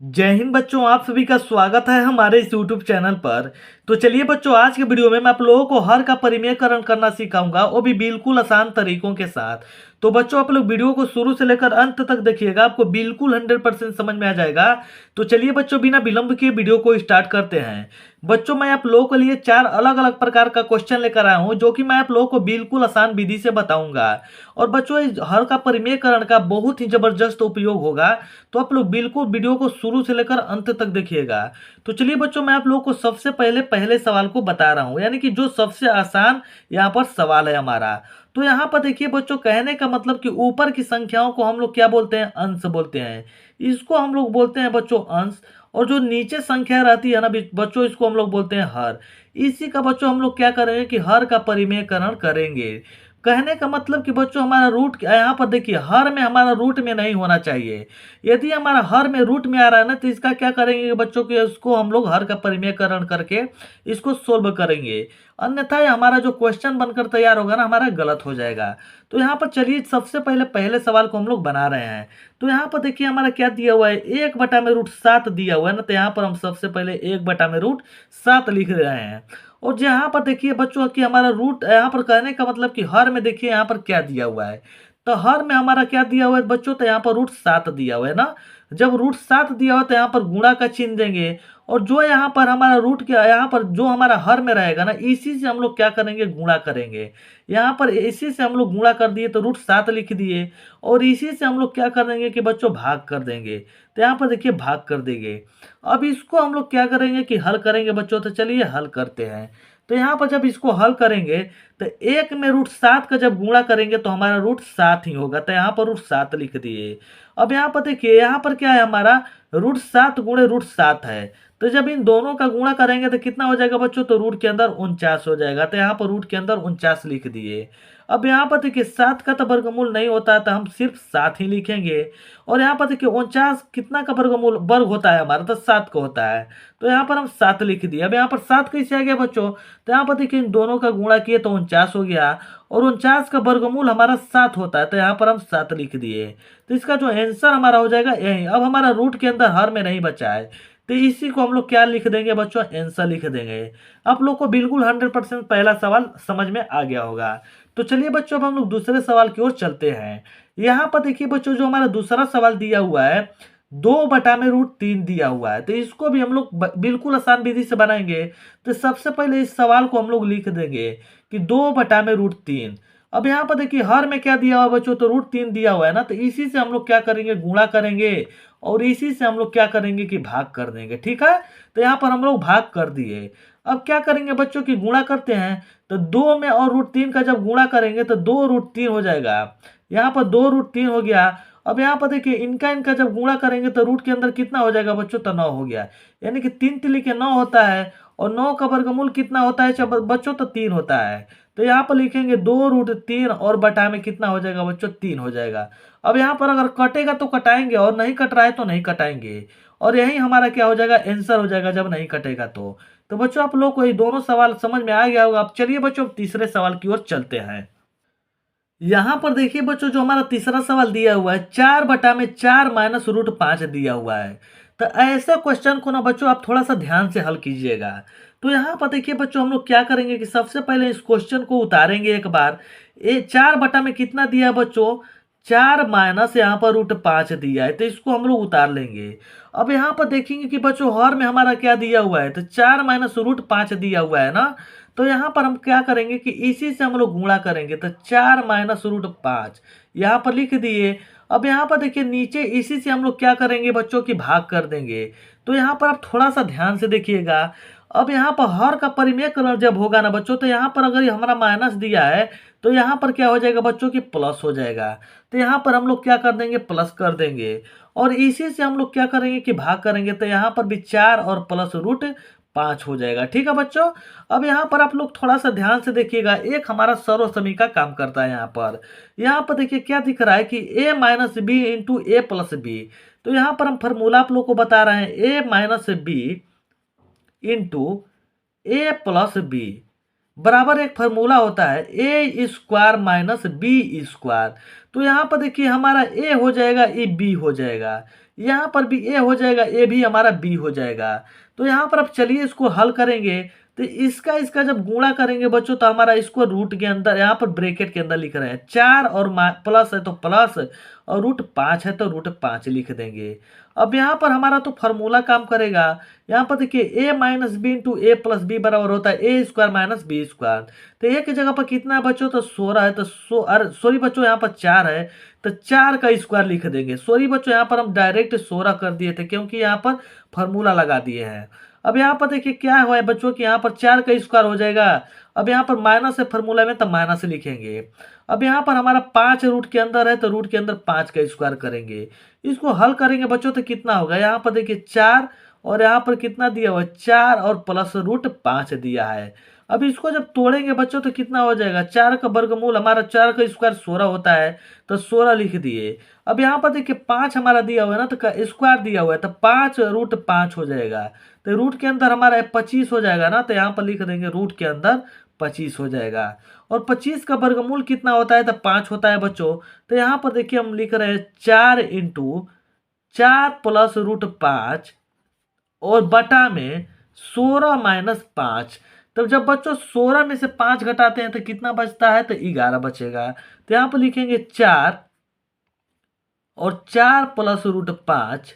जय हिंद बच्चों, आप सभी का स्वागत है हमारे इस YouTube चैनल पर। तो चलिए बच्चों, आज के वीडियो में मैं आप लोगों को हर का परिमेयकरण करना सिखाऊंगा, वो भी बिल्कुल आसान तरीकों के साथ। तो बच्चों, आप लोग वीडियो को शुरू से लेकर अंत तक देखिएगा, आपको बिल्कुल 100% समझ में आ जाएगा। तो चलिए बच्चों, बिना विलंब के वीडियो को स्टार्ट करते हैं। बच्चों, मैं आप लोगों के लिए 4 अलग अलग प्रकार का क्वेश्चन लेकर आया हूँ, जो कि मैं आप लोगों को बिल्कुल आसान विधि से बताऊंगा। और बच्चों, इस हर का परिमेयकरण का बहुत ही जबरदस्त उपयोग होगा। तो आप लोग बिल्कुल वीडियो को शुरू से लेकर अंत तक देखिएगा। तो चलिए बच्चों, मैं आप लोगों को सबसे पहले पहले सवाल को बता रहा हूं, यानी कि जो सबसे आसान यहाँ पर सवाल है हमारा। तो यहाँ पर देखिए बच्चों, कहने का मतलब कि ऊपर की संख्याओं को हम लोग क्या बोलते हैं? अंश बोलते हैं। इसको हम लोग बोलते हैं बच्चों अंश। और जो नीचे संख्या रहती है ना बच्चों, इसको हम लोग बोलते हैं हर। इसी का बच्चों हम लोग क्या करेंगे कि हर का परिमेयकरण करेंगे। कहने का मतलब कि बच्चों, हमारा रूट यहाँ पर देखिए, हर में हमारा रूट में नहीं होना चाहिए। यदि हमारा हर में रूट में आ रहा है ना, तो इसका क्या करेंगे बच्चों कि इसको हम लोग हर का परिमेयकरण करके इसको सोल्व करेंगे। अन्यथा ये हमारा जो क्वेश्चन बनकर तैयार होगा ना, हमारा गलत हो जाएगा। तो यहाँ पर चलिए सबसे पहले पहले सवाल को हम लोग बना रहे हैं। तो यहाँ पर देखिए हमारा क्या दिया हुआ है, 1/√7 दिया हुआ है ना। तो यहाँ पर हम सबसे पहले 1/√7 लिख रहे हैं। और यहाँ पर देखिए बच्चों कि हमारा रूट, यहाँ पर कहने का मतलब कि हर में देखिए यहाँ पर क्या दिया हुआ है। तो हर में हमारा क्या दिया हुआ है बच्चों? तो यहाँ पर √7 दिया हुआ है ना। जब √7 दिया हुआ है तो यहाँ पर गुणा का चिन्ह देंगे। और जो यहाँ पर हमारा रूट क्या, यहाँ पर जो हमारा हर में रहेगा ना, इसी से हम लोग क्या करेंगे? गुणा करेंगे। यहाँ पर इसी से हम लोग गुणा कर दिए तो √7 लिख दिए। और इसी से हम लोग क्या कर देंगे कि बच्चों भाग कर देंगे। तो यहाँ पर देखिए भाग कर देंगे। अब इसको हम लोग क्या करेंगे कि हल करेंगे बच्चों। तो चलिए हल करते हैं। तो यहाँ पर जब इसको हल करेंगे तो 1 में √7 का जब गुणा करेंगे तो हमारा √7 ही होगा। तो यहाँ पर √7 लिख दिए। अब यहाँ पर देखिए, यहाँ पर क्या है हमारा? √7 गुणे √7 है। तो जब इन दोनों का गुणा करेंगे तो कितना हो जाएगा बच्चों? तो रूट के अंदर 49 हो जाएगा। तो यहाँ पर रूट के अंदर 49 लिख दिए। अब यहाँ पर देखिए 7 का तो वर्गमूल नहीं होता है, तो हम सिर्फ 7 ही लिखेंगे। और यहाँ पर देखिए 49 कितना का वर्गमूल वर्ग होता है हमारा? तो 7 का होता है। तो यहाँ पर हम 7 लिख दिए। अब यहाँ पर 7 कैसे आ गया बच्चों? तो यहाँ पर देखिए इन दोनों का गुणा किए तो 49 हो गया। और 49 का वर्गमूल हमारा 7 होता है। तो यहाँ पर हम 7 लिख दिए। तो इसका जो आंसर हमारा हो जाएगा यही। अब हमारा रूट के अंदर हर में नहीं बचा है, तो इसी को हम लोग क्या लिख देंगे बच्चों? आंसर लिख देंगे। आप लोग को बिल्कुल 100% पहला सवाल समझ में आ गया होगा। तो चलिए बच्चों, अब हम लोग दूसरे सवाल की ओर चलते हैं। यहाँ पर देखिए बच्चों, जो हमारा दूसरा सवाल दिया हुआ है, 2/√3 दिया हुआ है। तो इसको भी हम लोग बिल्कुल आसान विधि से बनाएंगे। तो सबसे पहले इस सवाल को हम लोग लिख देंगे कि 2/√3। अब यहाँ पर देखिए हर में क्या दिया हुआ है बच्चों? तो √3 दिया हुआ है ना। तो इसी से हम लोग क्या करेंगे? गुणा करेंगे। और इसी से हम लोग क्या करेंगे कि भाग कर देंगे। ठीक है। तो यहाँ पर हम लोग भाग कर दिए। अब क्या करेंगे बच्चों की गुणा करते हैं। तो 2 में और √3 का जब गुणा करेंगे तो 2√3 हो जाएगा। यहाँ पर 2√3 हो गया। अब यहाँ पर देखिए इनका इनका जब गुणा करेंगे तो रूट के अंदर कितना हो जाएगा बच्चों? तो 9 हो गया। यानी कि 3 तिली के 9 होता है। और 9 का वर्गमूल कितना होता है बच्चों? तो 3 होता है। तो यहाँ पर लिखेंगे 2√3 और बटा में कितना हो जाएगा बच्चों? 3 हो जाएगा। अब यहाँ पर अगर कटेगा तो कटाएंगे, और नहीं कट रहा है तो नहीं कटाएंगे। और यही हमारा क्या हो जाएगा? आंसर हो जाएगा जब नहीं कटेगा तो बच्चों, आप लोग को ये दोनों सवाल समझ में आ गया होगा। अब चलिए बच्चों, तीसरे सवाल की ओर चलते हैं। यहाँ पर देखिए बच्चों, जो हमारा तीसरा सवाल दिया हुआ है, 4/4 माइनस √5 दिया हुआ है। तो ऐसे क्वेश्चन को ना बच्चों आप थोड़ा सा ध्यान से हल कीजिएगा। तो यहाँ पर देखिए बच्चों, हम लोग क्या करेंगे कि सबसे पहले इस क्वेश्चन को उतारेंगे एक बार। ये 4 में कितना दिया है बच्चों? 4 माइनस यहाँ पर √5 दिया है। तो इसको हम लोग उतार लेंगे। अब यहाँ पर देखेंगे कि बच्चों हर में हमारा क्या दिया हुआ है? तो 4 माइनस √5 दिया हुआ है ना। तो यहाँ पर हम क्या करेंगे कि इसी से हम लोग गुणा करेंगे। तो 4 माइनस √5 यहाँ पर लिख दिए। अब यहाँ पर देखिए नीचे इसी से हम लोग क्या करेंगे बच्चों की भाग कर देंगे। तो यहाँ पर आप थोड़ा सा ध्यान से देखिएगा। अब यहाँ पर हर का परिमेयकरण जब होगा ना बच्चों, तो यहाँ पर अगर ये हमारा माइनस दिया है तो यहाँ पर क्या हो जाएगा बच्चों की? प्लस हो जाएगा। तो यहाँ पर हम लोग क्या कर देंगे? प्लस कर देंगे। और इसी से हम लोग क्या करेंगे कि भाग करेंगे। तो यहाँ पर भी 4 और प्लस √5 हो जाएगा। ठीक है बच्चों। अब यहाँ पर आप लोग थोड़ा सा ध्यान से देखिएगा, एक हमारा सर्वसमीका काम करता है यहाँ पर देखिए क्या दिख रहा है कि a minus B into A plus B. तो यहाँ पर हम फार्मूला आप लोग को बता रहे हैं, a minus B into A plus B बराबर एक फार्मूला होता है a² माइनस बी²। तो यहाँ पर देखिए हमारा a हो जाएगा, ये b हो जाएगा। यहाँ पर भी ए हो जाएगा, ए भी हमारा बी हो जाएगा। तो यहाँ पर अब चलिए इसको हल करेंगे। तो इसका इसका जब गुणा करेंगे बच्चों तो हमारा इसको रूट के अंदर यहाँ पर ब्रैकेट के अंदर लिख रहे हैं, 4 और प्लस है तो प्लस, और रूट 5 है तो रूट 5 लिख देंगे। अब यहाँ पर हमारा तो फॉर्मूला काम करेगा। यहाँ पर देखिए ए minus B into A plus B बराबर होता है ए स्क्वायर माइनस बी स्क्वायर। तो ए की जगह पर कितना है बच्चों, तो 16 है, तो सॉरी बच्चों यहाँ पर 4 है तो 4 का स्क्वायर लिख देंगे। सॉरी बच्चों यहाँ पर हम डायरेक्ट 16 कर दिए थे क्योंकि यहाँ पर फॉर्मूला लगा दिए हैं। अब यहाँ पर देखिए क्या हुआ है बच्चों कि यहाँ पर 4 का स्क्वायर हो जाएगा। अब यहाँ पर माइनस है फॉर्मूला में, तो माइनस लिखेंगे। अब यहाँ पर हमारा 5 रूट के अंदर है तो रूट के अंदर 5 का स्क्वायर करेंगे। इसको हल करेंगे बच्चों तो कितना होगा, यहाँ पर देखिए 4 और यहाँ पर कितना दिया हुआ है 4 और प्लस रूट 5 दिया है। अब इसको जब तोड़ेंगे बच्चों तो कितना हो जाएगा, 4 का वर्गमूल हमारा 4 का स्क्वायर 16 होता है तो 16 लिख दिए। अब यहाँ पर देखिए 5 हमारा दिया हुआ है ना, तो स्क्वायर दिया हुआ है तो 5 रूट 5 हो जाएगा। तो रूट के अंदर हमारा 25 हो जाएगा ना, तो यहाँ पर लिख देंगे रूट के अंदर 25 हो जाएगा। और 25 का वर्गमूल कितना होता है, तो 5 होता है बच्चों। तो यहाँ पर देखिए हम लिख रहे हैं 4 इंटू 4 प्लस रूट 5 और बटा में 16 माइनस 5। तब जब बच्चों 16 में से 5 घटाते हैं तो कितना बचता है, तो 11 बचेगा। तो यहाँ पर लिखेंगे 4 और 4 प्लस रूट 5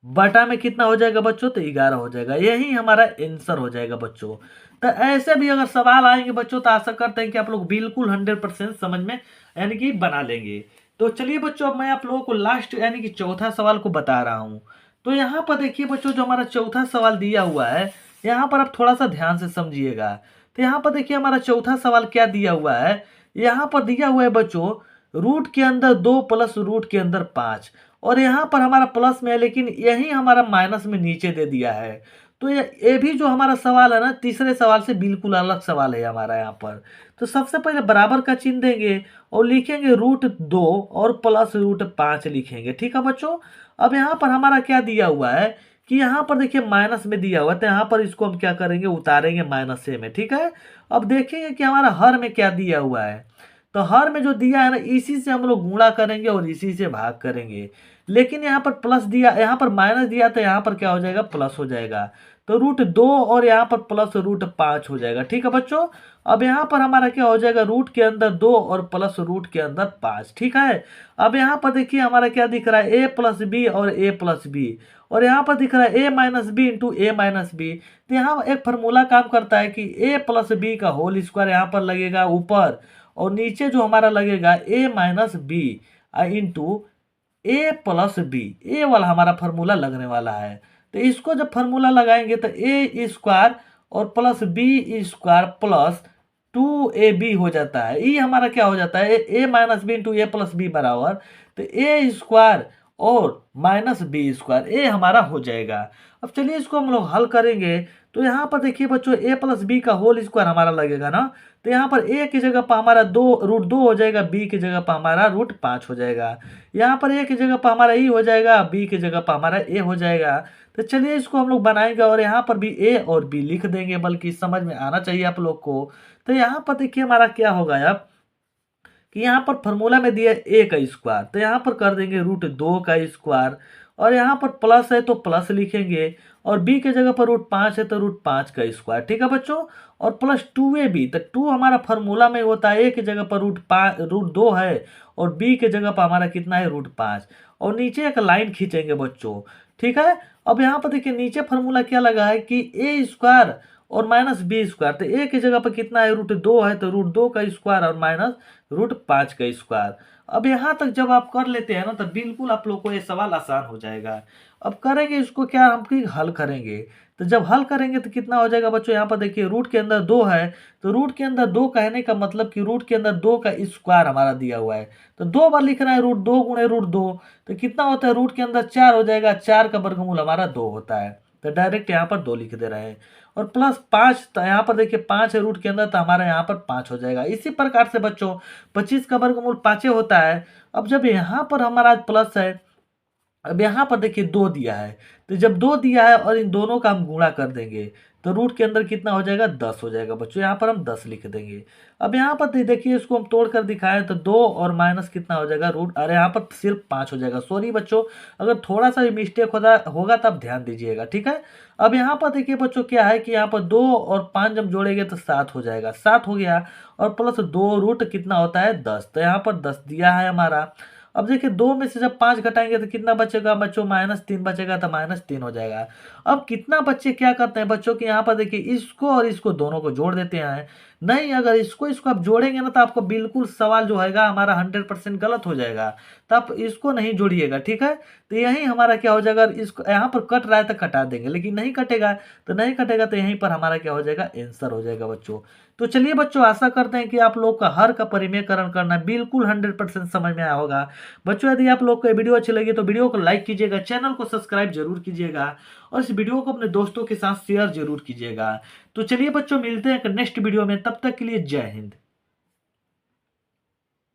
बटा में कितना हो जाएगा बच्चों, तो 11 हो जाएगा। यही हमारा आंसर हो जाएगा बच्चों। तो ऐसे भी अगर सवाल आएंगे बच्चों तो आशा करते हैं कि आप लोग बिल्कुल 100% समझ में यानी कि बना लेंगे। तो चलिए बच्चों अब मैं आप लोगों को लास्ट यानी कि चौथा सवाल को बता रहा हूं। तो यहाँ पर देखिए बच्चों जो हमारा चौथा सवाल दिया हुआ है, यहाँ पर आप थोड़ा सा ध्यान से समझिएगा। तो यहाँ पर देखिए हमारा चौथा सवाल क्या दिया हुआ है, यहाँ पर दिया हुआ है बच्चों रूट के अंदर 2 प्लस रूट के अंदर 5, और यहाँ पर हमारा प्लस में है लेकिन यही हमारा माइनस में नीचे दे दिया है। तो ये भी जो हमारा सवाल है ना, तीसरे सवाल से बिल्कुल अलग सवाल है हमारा यहाँ पर। तो सबसे पहले बराबर का चिन्ह देंगे और लिखेंगे रूट 2 और प्लस रूट 5 लिखेंगे। ठीक है बच्चों। अब यहाँ पर हमारा क्या दिया हुआ है कि यहाँ पर देखिए माइनस में दिया हुआ है, तो यहाँ पर इसको हम क्या करेंगे, उतारेंगे माइनस से में। ठीक है। अब देखेंगे कि हमारा हर में क्या दिया हुआ है। तो हर में जो दिया है ना, इसी से हम लोग गुणा करेंगे और इसी से भाग करेंगे। लेकिन यहाँ पर प्लस दिया, यहाँ पर माइनस दिया तो यहाँ पर क्या हो जाएगा, प्लस हो जाएगा। तो रूट 2 और यहाँ पर प्लस रूट 5 हो जाएगा। ठीक है बच्चों। अब यहाँ पर हमारा क्या हो जाएगा, रूट के अंदर 2 और प्लस रूट के अंदर 5। ठीक है। अब यहाँ पर देखिए हमारा क्या दिख रहा है, ए प्लस बी और ए प्लस बी, और यहाँ पर दिख रहा है ए माइनस बी इंटू ए माइनस बी। तो यहाँ एक फार्मूला काम करता है कि ए प्लस बी का होल स्क्वायर यहाँ पर लगेगा ऊपर, और नीचे जो हमारा लगेगा ए minus B into A plus B. ए वाला हमारा फार्मूला लगने वाला है। तो इसको जब फार्मूला लगाएंगे तो ए स्क्वायर और plus B square plus 2ab हो जाता है। ये हमारा क्या हो जाता है, ए minus B into A plus B बराबर, तो ए स्क्वायर और माइनस बी स्क्वायर ए हमारा हो जाएगा। अब चलिए इसको हम लोग हल करेंगे। तो यहाँ पर देखिए बच्चों ए प्लस बी का होल स्क्वायर हमारा लगेगा ना, तो यहाँ पर ए की जगह पर हमारा रूट 2 हो जाएगा, बी की जगह पर हमारा रूट 5 हो जाएगा। यहाँ पर ए की जगह पर हमारा ई हो जाएगा, बी की जगह पर हमारा ए हो जाएगा। तो चलिए इसको हम लोग बनाएंगे और यहाँ पर भी ए और बी लिख देंगे, बल्कि समझ में आना चाहिए आप लोग को। तो यहाँ पर देखिए हमारा क्या होगा अब कि यहाँ पर फॉर्मूला में दिया ए का स्क्वायर, तो यहाँ पर कर देंगे रूट 2 का स्क्वायर, और यहाँ पर प्लस है तो प्लस लिखेंगे, और बी के जगह पर रूट 5 है तो रूट 5 का स्क्वायर। ठीक है बच्चों। और प्लस 2ab, तो 2 हमारा फार्मूला में होता है, ए की जगह पर रूट 2 है और बी के जगह पर हमारा कितना है, रूट 5, और नीचे एक लाइन खींचेंगे बच्चों। ठीक है। अब यहाँ पर देखिए नीचे फार्मूला क्या लगा है कि ए स्क्वायर और माइनस बी स्क्वायर, तो ए की जगह पर कितना है, रूट 2 है तो रूट 2 का स्क्वायर और माइनस रूट 5 का स्क्वायर। अब यहाँ तक जब आप कर लेते हैं ना, तो बिल्कुल आप लोग को ये सवाल आसान हो जाएगा। अब करेंगे इसको क्या, हम कि हल करेंगे। तो जब हल करेंगे तो कितना हो जाएगा बच्चों, यहाँ पर देखिए रूट के अंदर 2 है, तो रूट के अंदर 2 कहने का मतलब कि रूट के अंदर 2 का स्क्वायर हमारा दिया हुआ है, तो 2 बार लिख रहा है, रूट 2 गुणे रूट 2, तो कितना होता है, रूट के अंदर 4 हो जाएगा, 4 का वर्गमूल हमारा 2 होता है, तो डायरेक्ट यहाँ पर 2 लिख दे रहे हैं। और प्लस 5, तो यहाँ पर देखिए 5 है रूट के अंदर, तो हमारा यहाँ पर 5 हो जाएगा। इसी प्रकार से बच्चों 25 का वर्गमूल 5 होता है। अब जब यहाँ पर हमारा प्लस है, अब यहाँ पर देखिए 2 दिया है, तो जब 2 दिया है और इन दोनों का हम गुणा कर देंगे, तो रूट के अंदर कितना हो जाएगा 10 हो जाएगा बच्चों। यहाँ पर हम 10 लिख देंगे। अब यहाँ पर देखिए इसको हम तोड़ कर दिखाएं तो 2 और माइनस कितना हो जाएगा रूट, अरे यहाँ पर सिर्फ 5 हो जाएगा। सॉरी बच्चों, अगर थोड़ा सा भी मिस्टेक होगा तब ध्यान दीजिएगा, ठीक है। अब यहाँ पर देखिए बच्चों क्या है कि यहाँ पर 2 और 5 जब जोड़ेंगे तो 7 हो जाएगा, 7 हो गया। और प्लस 2 रूट कितना होता है 10, तो यहाँ पर 10 दिया है हमारा। अब देखिए 2 में से जब 5 घटाएंगे तो कितना बचेगा बच्चों, -3 बचेगा, तो -3 हो जाएगा। अब कितना बच्चे क्या करते हैं बच्चों कि यहाँ पर देखिए इसको और इसको दोनों को जोड़ देते हैं। नहीं, अगर इसको आप जोड़ेंगे ना तो आपको बिल्कुल सवाल जो हैगा हमारा 100% गलत हो जाएगा। तो आप इसको नहीं जोड़िएगा, ठीक है। तो यही हमारा क्या हो जाएगा, इसको यहाँ पर कट रहा है तो कटा देंगे, लेकिन नहीं कटेगा तो नहीं कटेगा, तो यहीं पर हमारा क्या हो जाएगा, आंसर हो जाएगा बच्चों। तो चलिए बच्चों, आशा करते हैं कि आप लोग का हर का परिमेयकरण करना बिल्कुल 100% समझ में आया होगा। बच्चों यदि आप लोग को ये वीडियो अच्छी लगी तो वीडियो को लाइक कीजिएगा, चैनल को सब्सक्राइब जरूर कीजिएगा और इस वीडियो को अपने दोस्तों के साथ शेयर जरूर कीजिएगा। तो चलिए बच्चों, मिलते हैं नेक्स्ट वीडियो में, तब तक के लिए जय हिंद।